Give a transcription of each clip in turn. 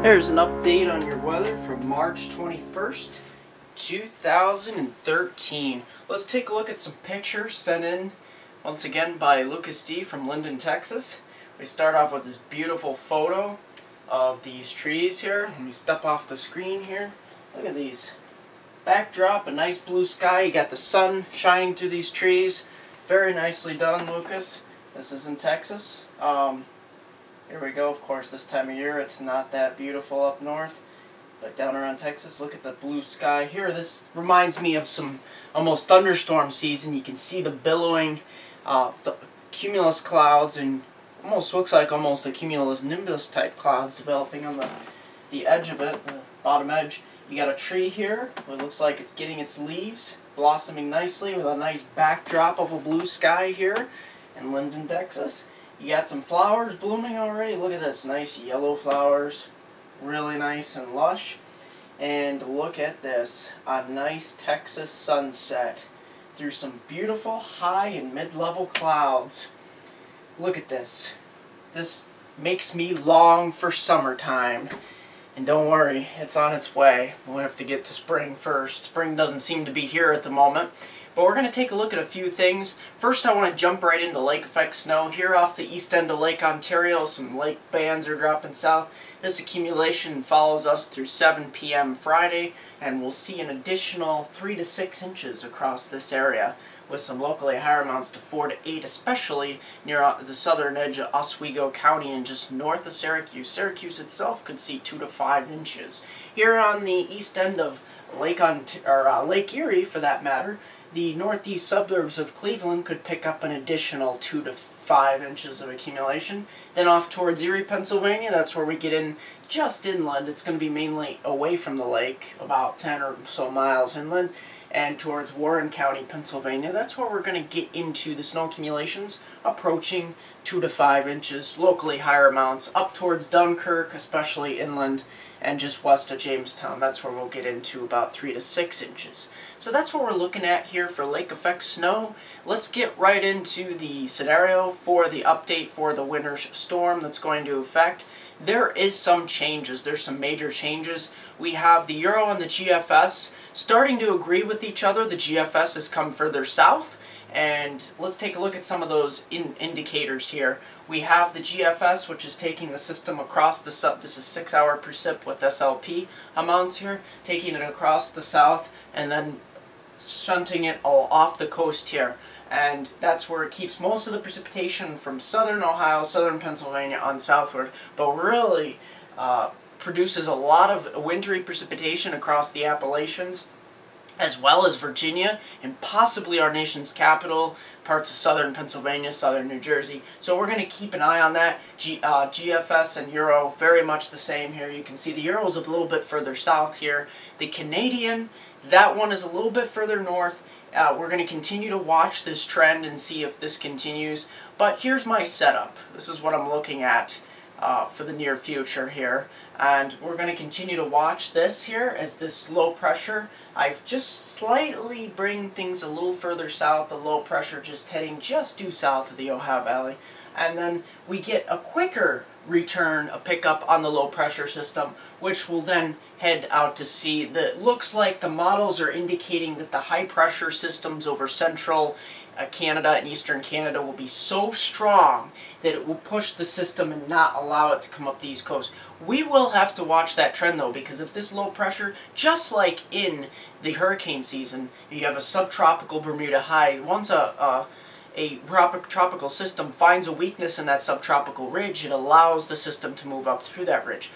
There's an update on your weather from March 21st, 2013. Let's take a look at some pictures sent in once again by Lucas D. from Linden, Texas. We start off with this beautiful photo of these trees here. Let me step off the screen here. Look at these. Backdrop, a nice blue sky. You got the sun shining through these trees. Very nicely done, Lucas. This is in Texas. Here we go. Of course, this time of year it's not that beautiful up north, but down around Texas, look at the blue sky here. This reminds me of some almost thunderstorm season. You can see the billowing cumulus clouds, and almost looks like almost a cumulus nimbus type clouds developing on the edge of it, the bottom edge. You got a tree here. It looks like it's getting its leaves blossoming nicely with a nice backdrop of a blue sky here in Linden, Texas. You got some flowers blooming already. Look at this, nice yellow flowers, really nice and lush. And look at this, a nice Texas sunset through some beautiful high and mid-level clouds. Look at this. This makes me long for summertime. And don't worry, it's on its way. We'll have to get to spring first. Spring doesn't seem to be here at the moment. But we're going to take a look at a few things. First, I want to jump right into lake effect snow. Here off the east end of Lake Ontario, some lake bands are dropping south. This accumulation follows us through 7 p.m. Friday, and we'll see an additional 3 to 6 inches across this area, with some locally higher amounts to 4 to 8, especially near the southern edge of Oswego County and just north of Syracuse. Syracuse itself could see 2 to 5 inches. Here on the east end of Lake Erie, for that matter, the northeast suburbs of Cleveland could pick up an additional 2 to 5 inches of accumulation. Then off towards Erie, Pennsylvania, that's where we get in just inland. It's going to be mainly away from the lake, about 10 or so miles inland. And towards Warren County, Pennsylvania, that's where we're going to get into the snow accumulations approaching 2 to 5 inches, locally higher amounts up towards Dunkirk, especially inland, and just west of Jamestown. That's where we'll get into about 3 to 6 inches. So that's what we're looking at here for lake effect snow. Let's get right into the scenario for the update for the winter storm that's going to affect. There is some changes. There's some major changes. We have the Euro and the GFS starting to agree with each other. The GFS has come further south, and let's take a look at some of those indicators here. We have the GFS, which is taking the system across the south. This is 6-hour precip with SLP amounts here, taking it across the south and then shunting it all off the coast here. And that's where it keeps most of the precipitation from southern Ohio, southern Pennsylvania on southward, but really produces a lot of wintry precipitation across the Appalachians, as well as Virginia, and possibly our nation's capital, parts of southern Pennsylvania, southern New Jersey. So we're going to keep an eye on that. GFS and Euro, very much the same here. You can see the Euro is a little bit further south here. The Canadian, that one is a little bit further north. We're going to continue to watch this trend and see if this continues. But here's my setup. This is what I'm looking at for the near future here. And we're going to continue to watch this here as this low pressure. I've just slightly bring things a little further south, the low pressure just heading just due south of the Ohio Valley. And then we get a quicker return, a pickup on the low pressure system, which will then head out to sea. That looks like the models are indicating that the high pressure systems over central Canada and eastern Canada will be so strong that it will push the system and not allow it to come up the east coast. We will have to watch that trend though, because if this low pressure, just like in the hurricane season, you have a subtropical Bermuda high. Once a tropical system finds a weakness in that subtropical ridge, it allows the system to move up through that ridge.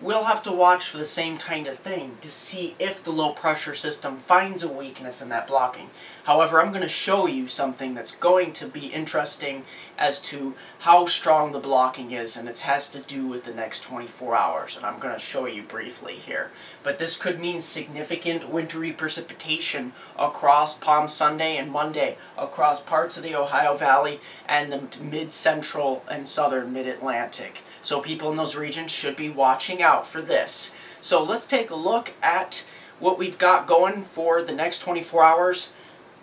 We'll have to watch for the same kind of thing to see if the low pressure system finds a weakness in that blocking. However, I'm going to show you something that's going to be interesting as to how strong the blocking is, and it has to do with the next 24 hours, and I'm going to show you briefly here. But this could mean significant wintry precipitation across Palm Sunday and Monday, across parts of the Ohio Valley and the mid-central and southern mid-Atlantic. So people in those regions should be watching out for this. So let's take a look at what we've got going for the next 24 hours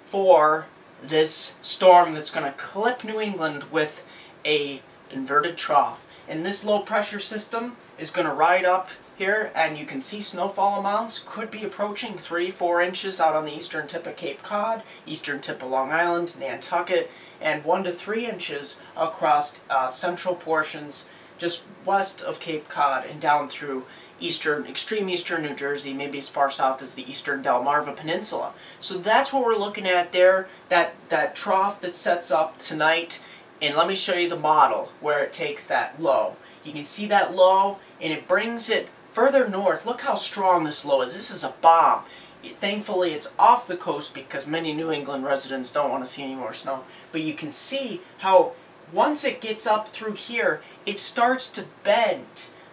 for this storm that's going to clip New England with a inverted trough. And this low pressure system is going to ride up here, and you can see snowfall amounts could be approaching 3-4 inches out on the eastern tip of Cape Cod, eastern tip of Long Island, Nantucket, and 1 to 3 inches across central portions just west of Cape Cod and down through extreme eastern New Jersey, maybe as far south as the eastern Delmarva Peninsula. So that's what we're looking at there, that trough that sets up tonight. And let me show you the model where it takes that low. You can see that low, and it brings it further north. Look how strong this low is. This is a bomb. Thankfully, it's off the coast because many New England residents don't want to see any more snow. But you can see how once it gets up through here, it starts to bend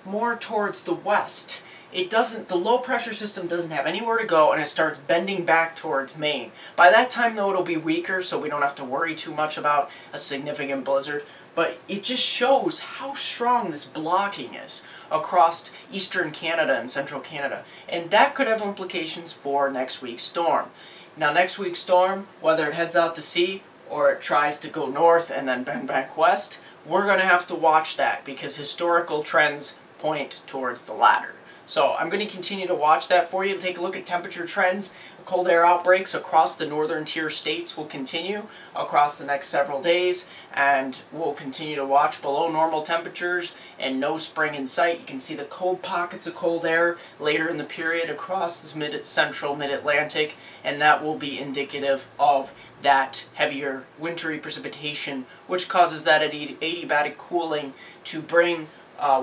more towards the west. The low pressure system doesn't have anywhere to go, and it starts bending back towards Maine. By that time, though, it'll be weaker, so we don't have to worry too much about a significant blizzard. But it just shows how strong this blocking is across eastern Canada and central Canada. And that could have implications for next week's storm. Now, next week's storm, whether it heads out to sea or it tries to go north and then bend back west, we're going to have to watch that because historical trends point towards the latter. So I'm going to continue to watch that for you. Take a look at temperature trends. Cold air outbreaks across the northern tier states will continue across the next several days, and we'll continue to watch below normal temperatures and no spring in sight. You can see the cold pockets of cold air later in the period across this central mid-Atlantic, and that will be indicative of that heavier wintry precipitation, which causes that adiabatic cooling to bring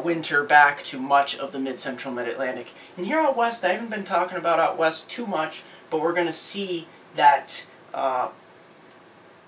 winter back to much of the mid-central mid-Atlantic. And here out west, I haven't been talking about out west too much, but we're going to see that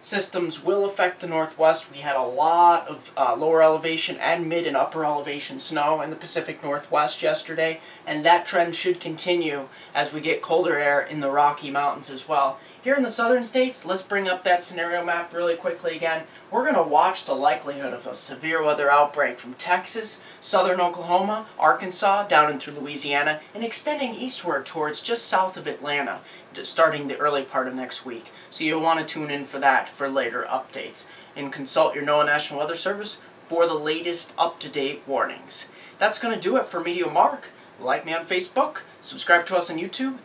systems will affect the northwest. We had a lot of lower elevation and mid and upper elevation snow in the Pacific Northwest yesterday, and that trend should continue as we get colder air in the Rocky Mountains as well. Here in the southern states, let's bring up that scenario map really quickly again. We're going to watch the likelihood of a severe weather outbreak from Texas, southern Oklahoma, Arkansas, down into Louisiana, and extending eastward towards just south of Atlanta, starting the early part of next week. So you'll want to tune in for that for later updates. And consult your NOAA National Weather Service for the latest up-to-date warnings. That's going to do it for MeteoMark. Like me on Facebook, subscribe to us on YouTube.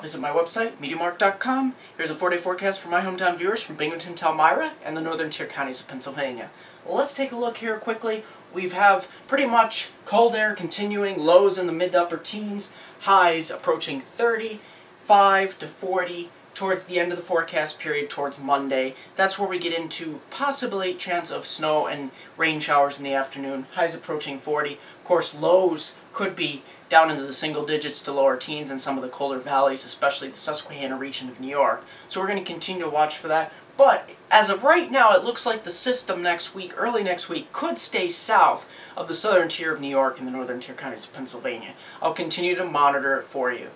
Visit my website, MeteoMark.com. Here's a 4-day forecast for my hometown viewers from Binghamton to Elmira and the northern tier counties of Pennsylvania. Well, let's take a look here quickly. We have pretty much cold air continuing, lows in the mid to upper teens, highs approaching 35 to 40 towards the end of the forecast period towards Monday. That's where we get into possibly a chance of snow and rain showers in the afternoon, highs approaching 40. Of course, lows could be down into the single digits to lower teens in some of the colder valleys, especially the Susquehanna region of New York. So we're going to continue to watch for that. But as of right now, it looks like the system next week, early next week, could stay south of the southern tier of New York and the northern tier counties of Pennsylvania. I'll continue to monitor it for you.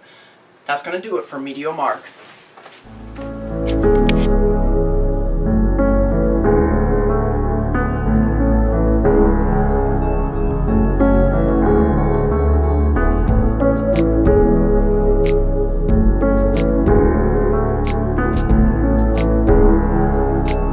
That's going to do it for MeteoMark.